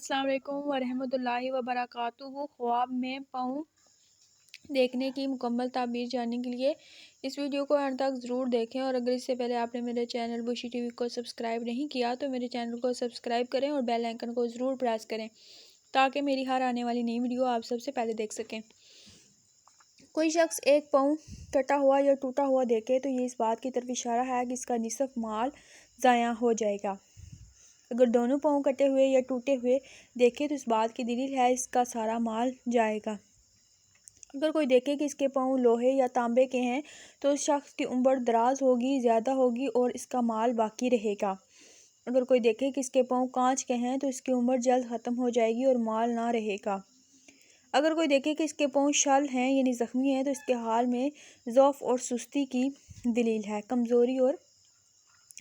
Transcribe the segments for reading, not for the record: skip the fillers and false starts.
السلام علیکم ورحمۃ اللہ وبرکاتہ۔ خواب میں پاؤں دیکھنے کی مکمل تعبیر جاننے کے لیے اس ویڈیو کو اینڈ تک ضرور دیکھیں، اور اگر اس سے پہلے آپ نے میرے چینل بشی ٹی وی کو سبسکرائب نہیں کیا تو میرے چینل کو سبسکرائب کریں اور بیل آئیکن کو ضرور پریس کریں تاکہ میری ہر آنے والی نئی ویڈیو آپ سب سے پہلے دیکھ سکیں۔ کوئی شخص ایک پاؤں کٹا ہوا یا ٹوٹا ہوا دیکھے تو یہ اس بات کی طرف اشارہ ہے کہ اس کا نصف مال ضائع ہو جائے گا۔ اگر دونوں پاؤں کٹے ہوئے یا ٹوٹے ہوئے دیکھے تو اس بات کی دلیل ہے اس کا سارا مال جائے گا۔ اگر کوئی دیکھے کہ اس کے پاؤں لوہے یا تانبے کے ہیں تو اس شخص کی عمر دراز ہوگی، زیادہ ہوگی اور اس کا مال باقی رہے گا۔ اگر کوئی دیکھے کہ اس کے پاؤں کانچ کے ہیں تو اس کی عمر جلد ختم ہو جائے گی اور مال نہ رہے گا۔ اگر کوئی دیکھے کہ اس کے پاؤں شل ہیں یعنی زخمی ہیں تو اس کے حال میں ضعف اور سستی کی دلیل ہے، کمزوری اور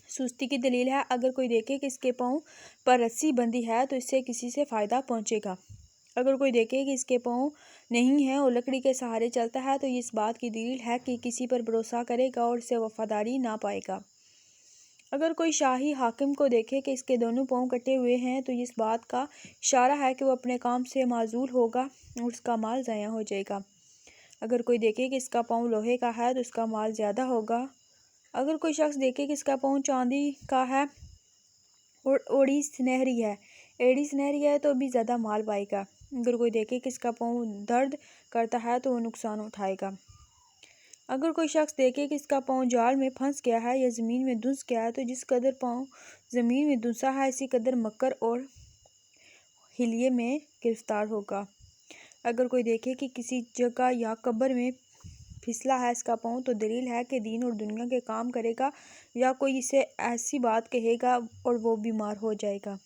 سستی کی دلیل ہے۔ اگر کوئی دیکھے کہ اس کے پاؤں پر رسی بندھی ہے تو اس سے کسی سے فائدہ پہنچے گا۔ اگر کوئی دیکھے کہ اس کے پاؤں نہیں ہیں اور لکڑی کے سہارے چلتا ہے تو یہ اس بات کی دلیل ہے کہ کسی پر بھروسہ کرے گا اور اس سے وفاداری نہ پائے گا۔ اگر کوئی شاہی حاکم کو دیکھے کہ اس کے دونوں پاؤں کٹے ہوئے ہیں تو یہ اس بات کا اشارہ ہے کہ وہ اپنے کام سے معزول ہوگا اور اس کا مال ضائع ہو جائے گا۔ اگر کوئی دیکھے کہ اس کا پاؤں لوہے کا ہے تو اس کا مال زیادہ ہوگا۔ اگر کوئی شخص دیکھے کہ اس کا پاؤں چاندی کا ہے اور ایڑی سنہری ہے تو بھی زیادہ مال پائے گا۔ اگر کوئی دیکھے کہ اس کا پاؤں درد کرتا ہے تو وہ نقصان اٹھائے گا۔ اگر کوئی شخص دیکھے کہ اس کا پاؤں جال میں پھنس گیا ہے یا زمین میں دھنس گیا ہے تو جس قدر پاؤں زمین میں دھنسا ہے اسی قدر مکر اور حیلے میں گرفتار ہوگا۔ اگر کوئی دیکھے کہ کسی جگہ یا قبر میں پھسلا ہے اس کا پاؤں تو دلیل ہے کہ دین اور دنیا کے کام کرے گا، یا کوئی اسے ایسی بات کہے گا اور وہ بیمار ہو جائے گا۔